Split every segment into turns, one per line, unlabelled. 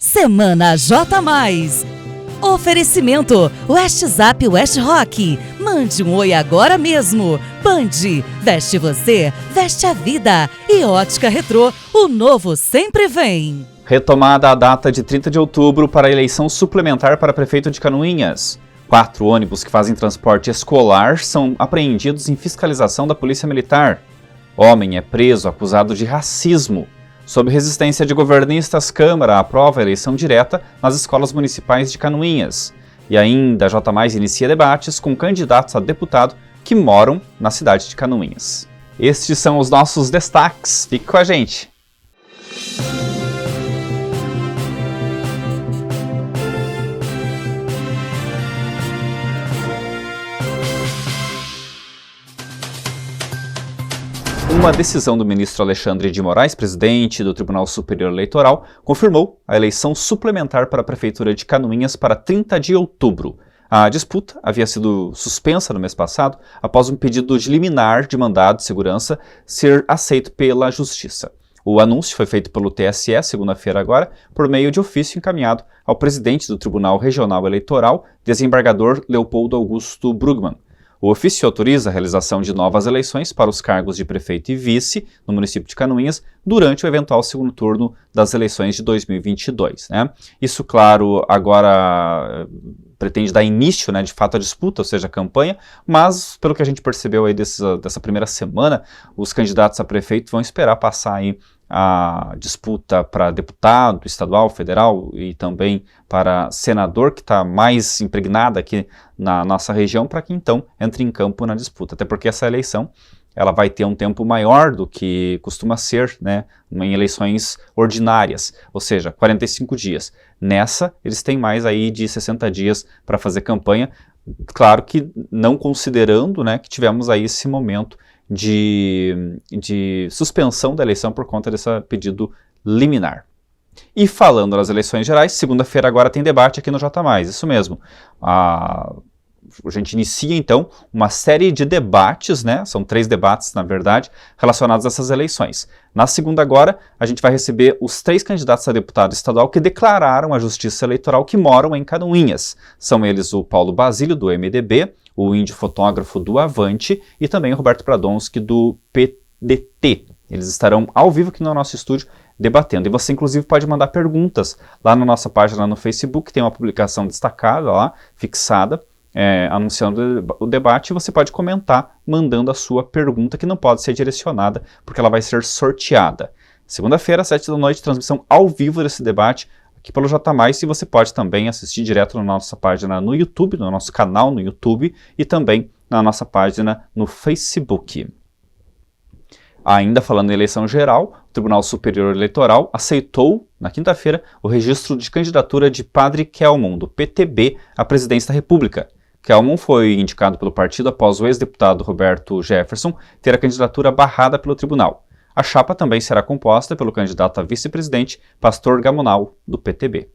Semana J+. Oferecimento WestZap West Rock. Mande um oi agora mesmo. Band, veste você, veste a vida. E Ótica Retrô, o novo sempre vem.
Retomada a data de 30 de outubro para a eleição suplementar para prefeito de Canoinhas. 4 ônibus que fazem transporte escolar são apreendidos em fiscalização da Polícia Militar. Homem é preso acusado de racismo. Sob resistência de governistas, Câmara aprova a eleição direta nas escolas municipais de Canoinhas. E ainda a J+, inicia debates com candidatos a deputado que moram na cidade de Canoinhas. Estes são os nossos destaques. Fique com a gente! Uma decisão do ministro Alexandre de Moraes, presidente do Tribunal Superior Eleitoral, confirmou a eleição suplementar para a Prefeitura de Canoinhas para 30 de outubro. A disputa havia sido suspensa no mês passado após um pedido de liminar de mandado de segurança ser aceito pela Justiça. O anúncio foi feito pelo TSE, segunda-feira agora, por meio de ofício encaminhado ao presidente do Tribunal Regional Eleitoral, desembargador Leopoldo Augusto Brugmann. O ofício autoriza a realização de novas eleições para os cargos de prefeito e vice no município de Canoinhas durante o eventual segundo turno das eleições de 2022. Isso, claro, agora pretende dar início, de fato, à disputa, ou seja, a campanha, mas, pelo que a gente percebeu aí dessa primeira semana, os candidatos a prefeito vão esperar passar aí a disputa para deputado estadual, federal e também para senador, que está mais impregnada aqui na nossa região, para que então entre em campo na disputa. Até porque essa eleição ela vai ter um tempo maior do que costuma ser em eleições ordinárias, ou seja, 45 dias. Nessa, eles têm mais aí de 60 dias para fazer campanha, claro que não considerando que tivemos aí esse momento de suspensão da eleição por conta desse pedido liminar. E falando nas eleições gerais, segunda-feira agora tem debate aqui no J+, isso mesmo. A gente inicia então uma série de debates, são 3 debates na verdade, relacionados a essas eleições. Na segunda agora, a gente vai receber os 3 candidatos a deputado estadual que declararam a Justiça Eleitoral que moram em Canoinhas. São eles o Paulo Basílio, do MDB, o índio fotógrafo do Avante e também o Roberto Pradonski, do PDT. Eles estarão ao vivo aqui no nosso estúdio debatendo. E você, inclusive, pode mandar perguntas lá na nossa página no Facebook, tem uma publicação destacada lá, fixada, anunciando o debate, e você pode comentar mandando a sua pergunta, que não pode ser direcionada, porque ela vai ser sorteada. Segunda-feira, às 7 da noite, transmissão ao vivo desse debate, aqui pelo J+, e você pode também assistir direto na nossa página no YouTube, no nosso canal no YouTube, e também na nossa página no Facebook. Ainda falando em eleição geral, o Tribunal Superior Eleitoral aceitou, na quinta-feira, o registro de candidatura de Padre Kelmon, do PTB, à presidência da República. Kelmon foi indicado pelo partido após o ex-deputado Roberto Jefferson ter a candidatura barrada pelo tribunal. A chapa também será composta pelo candidato a vice-presidente, Pastor Gamonal, do PTB.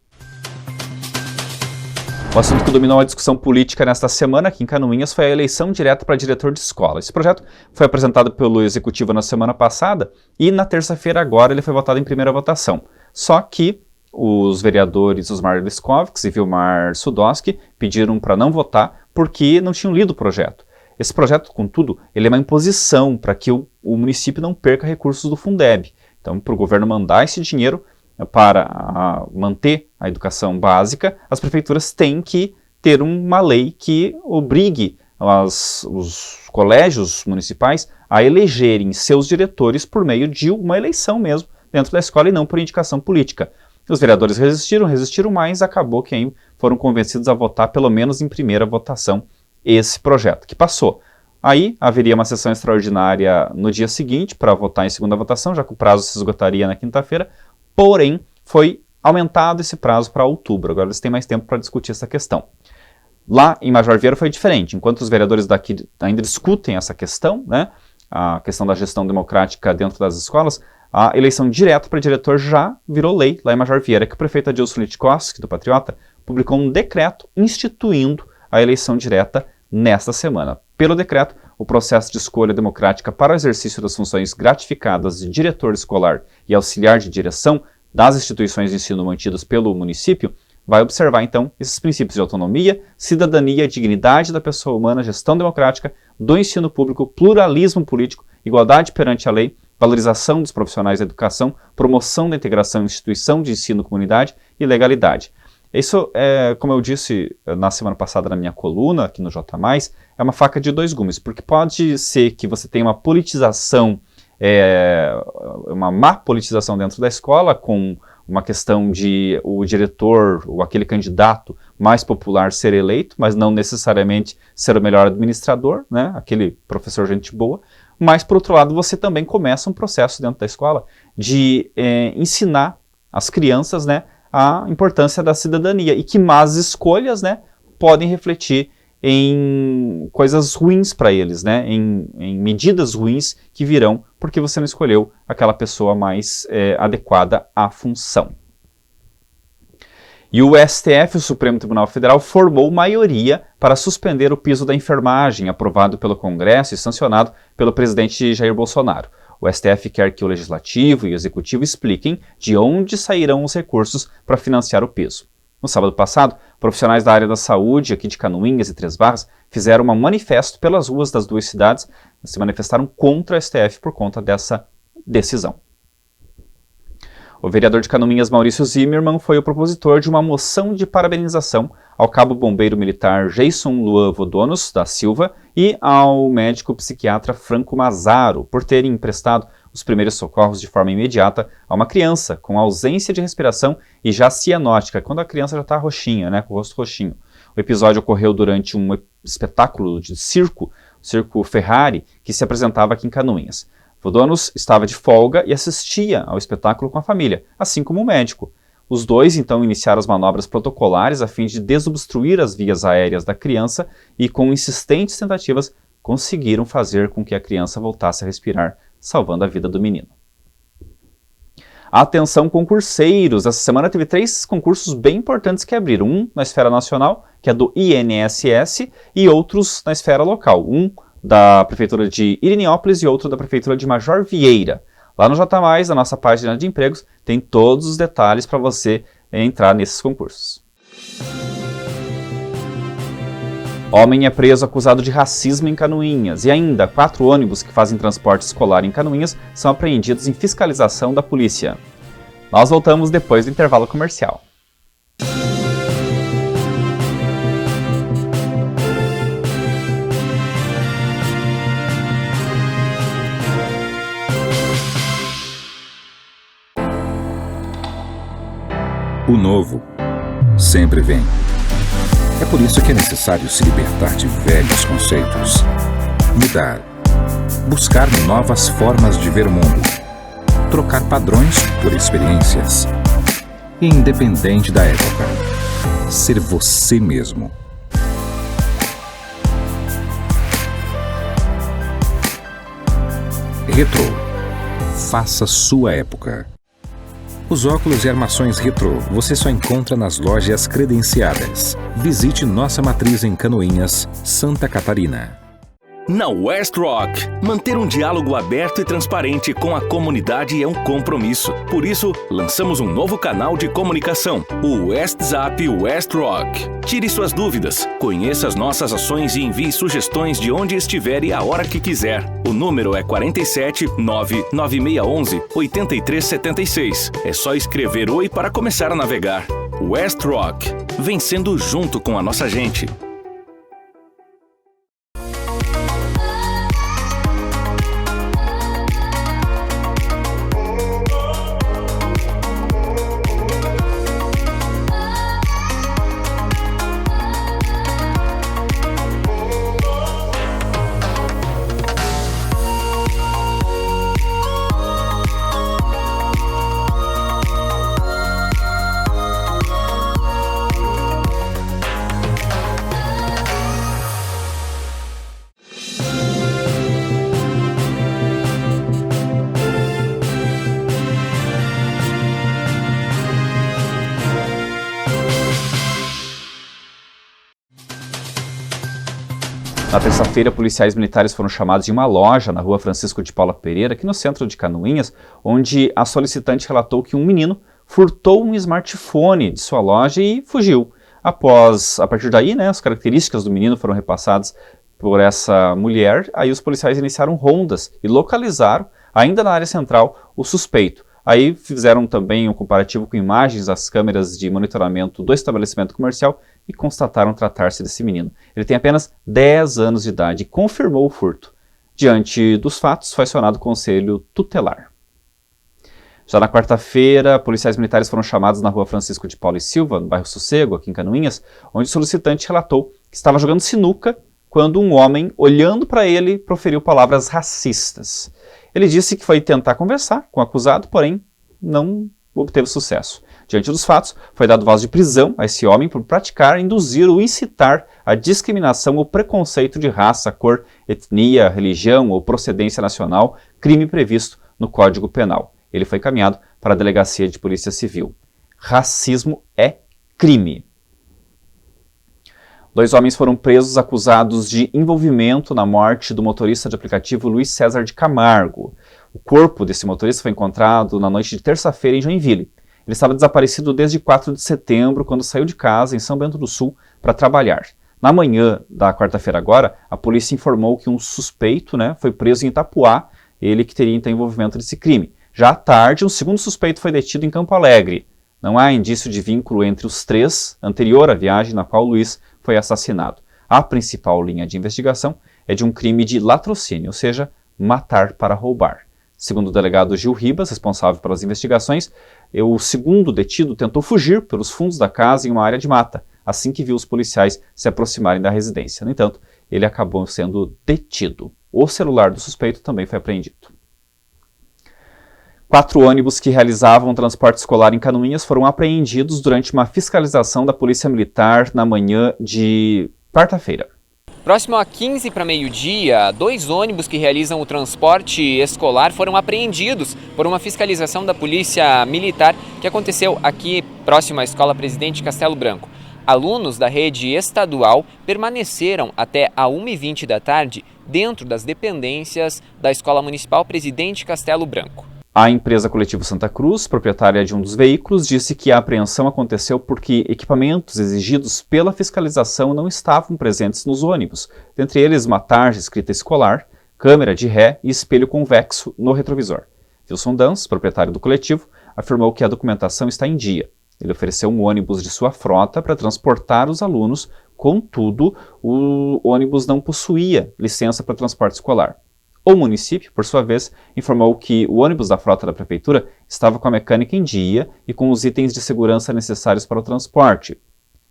O assunto que dominou a discussão política nesta semana aqui em Canoinhas foi a eleição direta para diretor de escola. Esse projeto foi apresentado pelo Executivo na semana passada e na terça-feira agora ele foi votado em primeira votação. Só que os vereadores Osmar Liskovics e Vilmar Sudoski pediram para não votar porque não tinham lido o projeto. Esse projeto, contudo, ele é uma imposição para que o município não perca recursos do Fundeb. Então, para o governo mandar esse dinheiro para manter a educação básica, as prefeituras têm que ter uma lei que obrigue os colégios municipais a elegerem seus diretores por meio de uma eleição mesmo dentro da escola e não por indicação política. Os vereadores resistiram, mas acabou que aí foram convencidos a votar pelo menos em primeira votação esse projeto, que passou. Aí haveria uma sessão extraordinária no dia seguinte para votar em segunda votação, já que o prazo se esgotaria na quinta-feira, porém foi aumentado esse prazo para outubro. Agora eles têm mais tempo para discutir essa questão. Lá em Major Vieira foi diferente. Enquanto os vereadores daqui ainda discutem essa questão, a questão da gestão democrática dentro das escolas, a eleição direta para diretor já virou lei lá em Major Vieira, que o prefeito Adilson Litkoski, do Patriota, publicou um decreto instituindo a eleição direta nesta semana. Pelo decreto, o processo de escolha democrática para o exercício das funções gratificadas de diretor escolar e auxiliar de direção das instituições de ensino mantidas pelo município, vai observar, então, esses princípios de autonomia, cidadania, dignidade da pessoa humana, gestão democrática, do ensino público, pluralismo político, igualdade perante a lei, valorização dos profissionais da educação, promoção da integração em instituição de ensino, comunidade e legalidade. Isso, como eu disse na semana passada na minha coluna, aqui no J+, é uma faca de dois gumes, porque pode ser que você tenha uma politização, uma má politização dentro da escola, com uma questão de o diretor ou aquele candidato mais popular ser eleito, mas não necessariamente ser o melhor administrador, né? Aquele professor gente boa. Mas, por outro lado, você também começa um processo dentro da escola de ensinar as crianças, né, a importância da cidadania e que más escolhas, né, podem refletir em coisas ruins para eles, né, em medidas ruins que virão porque você não escolheu aquela pessoa mais adequada à função. E o STF, o Supremo Tribunal Federal, formou maioria para suspender o piso da enfermagem, aprovado pelo Congresso e sancionado pelo presidente Jair Bolsonaro. O STF quer que o Legislativo e o Executivo expliquem de onde sairão os recursos para financiar o piso. No sábado passado, profissionais da área da saúde aqui de Canoinhas e Três Barras fizeram um manifesto pelas ruas das duas cidades, se manifestaram contra o STF por conta dessa decisão. O vereador de Canoinhas, Maurício Zimmermann, foi o propositor de uma moção de parabenização ao cabo bombeiro militar Jason Luan Vodonos da Silva e ao médico psiquiatra Franco Mazzaro por terem emprestado os primeiros socorros de forma imediata a uma criança com ausência de respiração e já cianótica, quando a criança já está roxinha, né, com o rosto roxinho. O episódio ocorreu durante um espetáculo de circo, o Circo Ferrari, que se apresentava aqui em Canoinhas. Vodonos estava de folga e assistia ao espetáculo com a família, assim como o médico. Os dois então iniciaram as manobras protocolares a fim de desobstruir as vias aéreas da criança e, com insistentes tentativas, conseguiram fazer com que a criança voltasse a respirar, salvando a vida do menino. Atenção, concurseiros! Essa semana teve 3 concursos bem importantes que abriram. Um na esfera nacional, que é do INSS, e outros na esfera local. Um da Prefeitura de Irineópolis e outro da Prefeitura de Major Vieira. Lá no J+, na nossa página de empregos, tem todos os detalhes para você entrar nesses concursos. Homem é preso acusado de racismo em Canoinhas. E ainda, 4 ônibus que fazem transporte escolar em Canoinhas são apreendidos em fiscalização da polícia. Nós voltamos depois do intervalo comercial.
O novo sempre vem. É por isso que é necessário se libertar de velhos conceitos, mudar, buscar novas formas de ver o mundo, trocar padrões por experiências, independente da época, ser você mesmo. Retro. Faça sua época. Os óculos e armações retrô você só encontra nas lojas credenciadas. Visite nossa matriz em Canoinhas, Santa Catarina.
Na West Rock, manter um diálogo aberto e transparente com a comunidade é um compromisso. Por isso, lançamos um novo canal de comunicação, o WestZap West Rock. Tire suas dúvidas, conheça as nossas ações e envie sugestões de onde estiver e a hora que quiser. O número é 47 99611 8376. É só escrever oi para começar a navegar. West Rock, vencendo junto com a nossa gente.
Na terça-feira, policiais militares foram chamados em uma loja na rua Francisco de Paula Pereira, aqui no centro de Canoinhas, onde a solicitante relatou que um menino furtou um smartphone de sua loja e fugiu. A partir daí, as características do menino foram repassadas por essa mulher, aí os policiais iniciaram rondas e localizaram, ainda na área central, o suspeito. Aí fizeram também um comparativo com imagens das câmeras de monitoramento do estabelecimento comercial e constataram tratar-se desse menino. Ele tem apenas 10 anos de idade e confirmou o furto. Diante dos fatos, foi acionado o conselho tutelar. Já na quarta-feira, policiais militares foram chamados na rua Francisco de Paula e Silva, no bairro Sossego, aqui em Canoinhas, onde o solicitante relatou que estava jogando sinuca quando um homem, olhando para ele, proferiu palavras racistas. Ele disse que foi tentar conversar com o acusado, porém não obteve sucesso. Diante dos fatos, foi dado voz de prisão a esse homem por praticar, induzir ou incitar a discriminação ou preconceito de raça, cor, etnia, religião ou procedência nacional, crime previsto no Código Penal. Ele foi encaminhado para a Delegacia de Polícia Civil. Racismo é crime. 2 homens foram presos acusados de envolvimento na morte do motorista de aplicativo Luiz César de Camargo. O corpo desse motorista foi encontrado na noite de terça-feira em Joinville. Ele estava desaparecido desde 4 de setembro, quando saiu de casa em São Bento do Sul para trabalhar. Na manhã da quarta-feira agora, a polícia informou que um suspeito foi preso em Itapuá, ele que teria então envolvimento nesse crime. Já à tarde, um segundo suspeito foi detido em Campo Alegre. Não há indício de vínculo entre os 3, anterior à viagem na qual Luiz foi assassinado. A principal linha de investigação é de um crime de latrocínio, ou seja, matar para roubar. Segundo o delegado Gil Ribas, responsável pelas investigações, o segundo detido tentou fugir pelos fundos da casa em uma área de mata, assim que viu os policiais se aproximarem da residência. No entanto, ele acabou sendo detido. O celular do suspeito também foi apreendido. 4 ônibus que realizavam transporte escolar em Canoinhas foram apreendidos durante uma fiscalização da Polícia Militar na manhã de quarta-feira.
Próximo a 15 para meio-dia, 2 ônibus que realizam o transporte escolar foram apreendidos por uma fiscalização da Polícia Militar que aconteceu aqui próximo à Escola Presidente Castelo Branco. Alunos da rede estadual permaneceram até a 1h20 da tarde dentro das dependências da Escola Municipal Presidente Castelo Branco.
A empresa Coletivo Santa Cruz, proprietária de um dos veículos, disse que a apreensão aconteceu porque equipamentos exigidos pela fiscalização não estavam presentes nos ônibus, dentre eles uma tarja escrita escolar, câmera de ré e espelho convexo no retrovisor. Wilson Dans, proprietário do coletivo, afirmou que a documentação está em dia. Ele ofereceu um ônibus de sua frota para transportar os alunos, contudo, o ônibus não possuía licença para transporte escolar. O município, por sua vez, informou que o ônibus da frota da prefeitura estava com a mecânica em dia e com os itens de segurança necessários para o transporte.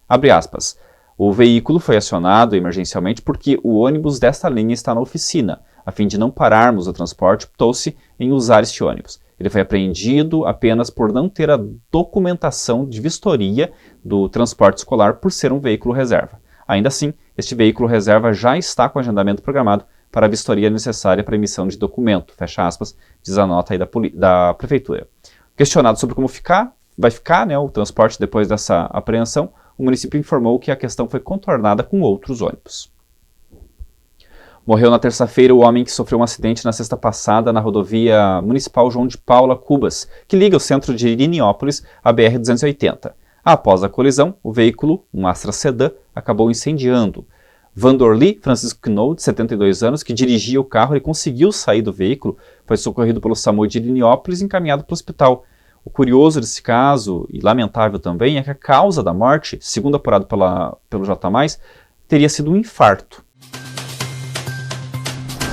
Abre aspas. O veículo foi acionado emergencialmente porque o ônibus desta linha está na oficina. A fim de não pararmos o transporte, optou-se em usar este ônibus. Ele foi apreendido apenas por não ter a documentação de vistoria do transporte escolar por ser um veículo reserva. Ainda assim, este veículo reserva já está com agendamento programado para a vistoria necessária para emissão de documento, fecha aspas, diz a nota aí da prefeitura. Questionado sobre como vai ficar o transporte depois dessa apreensão, o município informou que a questão foi contornada com outros ônibus. Morreu na terça-feira o homem que sofreu um acidente na sexta passada na rodovia municipal João de Paula Cubas, que liga o centro de Iriniópolis à BR-280. Após a colisão, o veículo, um Astra Sedan, acabou incendiando. Vandorli Francisco Knoll, de 72 anos, que dirigia o carro e conseguiu sair do veículo, foi socorrido pelo SAMU de Iriniópolis e encaminhado para o hospital. O curioso desse caso, e lamentável também, é que a causa da morte, segundo apurado pelo J+, teria sido um infarto.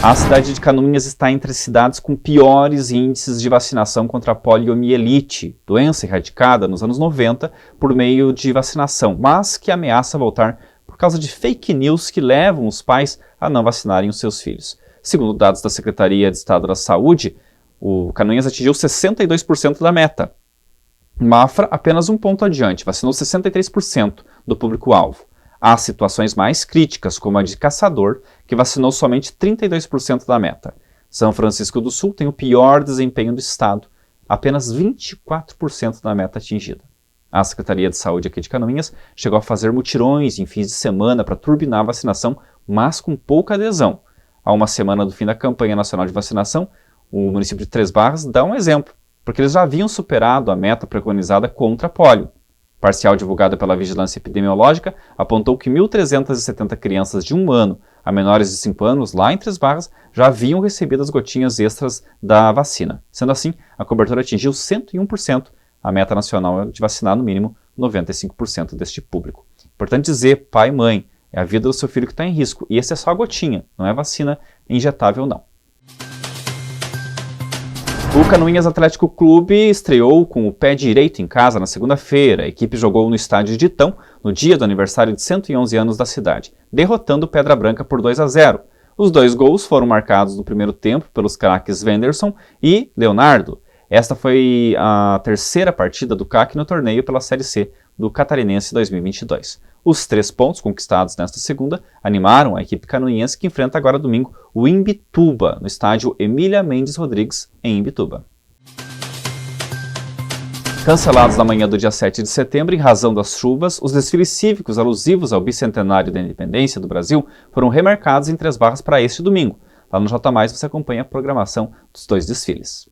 A cidade de Canoinhas está entre as cidades com piores índices de vacinação contra a poliomielite, doença erradicada nos anos 90 por meio de vacinação, mas que ameaça voltar por causa de fake news que levam os pais a não vacinarem os seus filhos. Segundo dados da Secretaria de Estado da Saúde, o Canoinhas atingiu 62% da meta. Mafra apenas um ponto adiante, vacinou 63% do público-alvo. Há situações mais críticas, como a de Caçador, que vacinou somente 32% da meta. São Francisco do Sul tem o pior desempenho do estado, apenas 24% da meta atingida. A Secretaria de Saúde aqui de Canoinhas chegou a fazer mutirões em fins de semana para turbinar a vacinação, mas com pouca adesão. Há uma semana do fim da campanha nacional de vacinação, o município de Três Barras dá um exemplo. porque eles já haviam superado a meta preconizada contra a polio. Parcial divulgado pela Vigilância Epidemiológica apontou que 1.370 crianças de 1 ano a menores de 5 anos, lá em Três Barras, já haviam recebido as gotinhas extras da vacina. Sendo assim, a cobertura atingiu 101%, a meta nacional de vacinar no mínimo 95% deste público. Importante dizer, pai e mãe, é a vida do seu filho que está em risco, e esse é só a gotinha, não é vacina injetável não. O Canoinhas Atlético Clube estreou com o pé direito em casa na segunda-feira. A equipe jogou no estádio de Itão, no dia do aniversário de 111 anos da cidade, derrotando o Pedra Branca por 2-0. Os 2 gols foram marcados no primeiro tempo pelos craques Wenderson e Leonardo. Esta foi a terceira partida do CAC no torneio pela Série C do Catarinense 2022. Os 3 pontos conquistados nesta segunda animaram a equipe canoinhense que enfrenta agora domingo o Imbituba, no estádio Emília Mendes Rodrigues, em Imbituba. Cancelados na manhã do dia 7 de setembro em razão das chuvas, os desfiles cívicos alusivos ao bicentenário da independência do Brasil foram remarcados em Três Barras para este domingo. Lá no J+, você acompanha a programação dos 2 desfiles.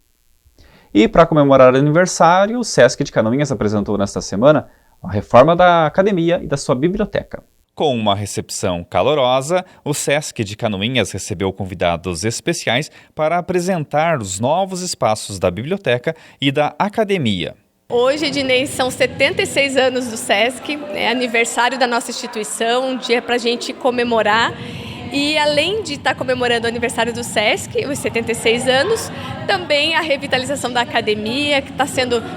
E para comemorar o aniversário, o Sesc de Canoinhas apresentou nesta semana a reforma da academia e da sua biblioteca.
Com uma recepção calorosa, o Sesc de Canoinhas recebeu convidados especiais para apresentar os novos espaços da biblioteca e da academia.
Hoje, Ednei, são 76 anos do Sesc, é aniversário da nossa instituição, um dia para a gente comemorar. E além de estar comemorando o aniversário do Sesc, os 76 anos, também a revitalização da academia, que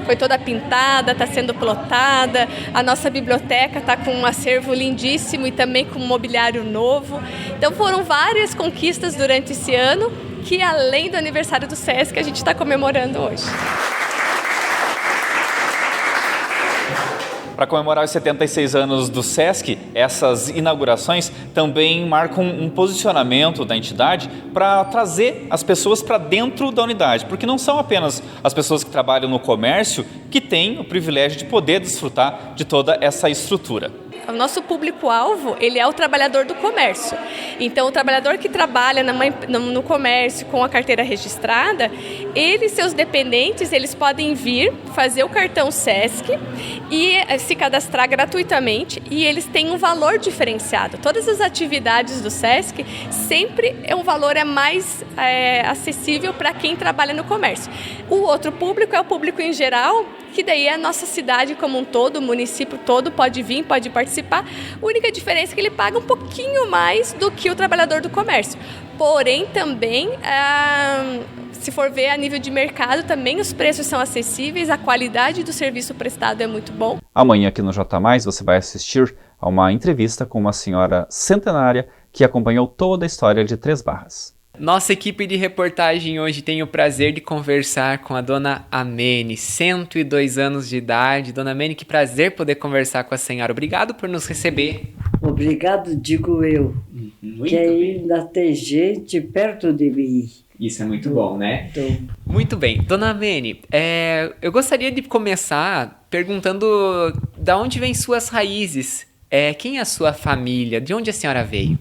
foi toda pintada, está sendo plotada. A nossa biblioteca está com um acervo lindíssimo e também com um mobiliário novo. Então foram várias conquistas durante esse ano, que além do aniversário do Sesc, a gente está comemorando hoje.
Para comemorar os 76 anos do Sesc, essas inaugurações também marcam um posicionamento da entidade para trazer as pessoas para dentro da unidade, porque não são apenas as pessoas que trabalham no comércio que têm o privilégio de poder desfrutar de toda essa estrutura.
O nosso público-alvo, ele é o trabalhador do comércio. Então, o trabalhador que trabalha no comércio com a carteira registrada, ele e seus dependentes, eles podem vir fazer o cartão Sesc e se cadastrar gratuitamente, e eles têm um valor diferenciado. Todas as atividades do Sesc, sempre um valor mais acessível para quem trabalha no comércio. O outro público é o público em geral, que daí a nossa cidade como um todo, o município todo pode vir, pode participar. A única diferença é que ele paga um pouquinho mais do que o trabalhador do comércio. Porém, também, se for ver a nível de mercado, também os preços são acessíveis, a qualidade do serviço prestado é muito bom.
Amanhã aqui no J+, você vai assistir a uma entrevista com uma senhora centenária que acompanhou toda a história de Três Barras.
Nossa equipe de reportagem hoje tem o prazer de conversar com a Dona Amene, 102 anos de idade. Dona Amene, que prazer poder conversar com a senhora. Obrigado por nos receber.
Obrigado, digo eu, que ainda tem gente perto de mim.
Isso é muito bom, né?
Então,
muito bem. Dona Amene, eu gostaria de começar perguntando de onde vêm suas raízes. Quem é a sua família? De onde a senhora veio?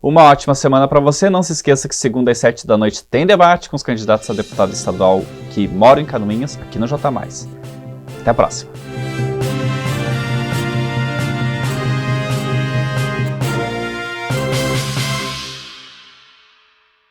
Uma ótima semana para você. Não se esqueça que segunda às 7 da noite tem debate com os candidatos a deputado estadual que moram em Canoinhas, aqui no J+. Até a próxima.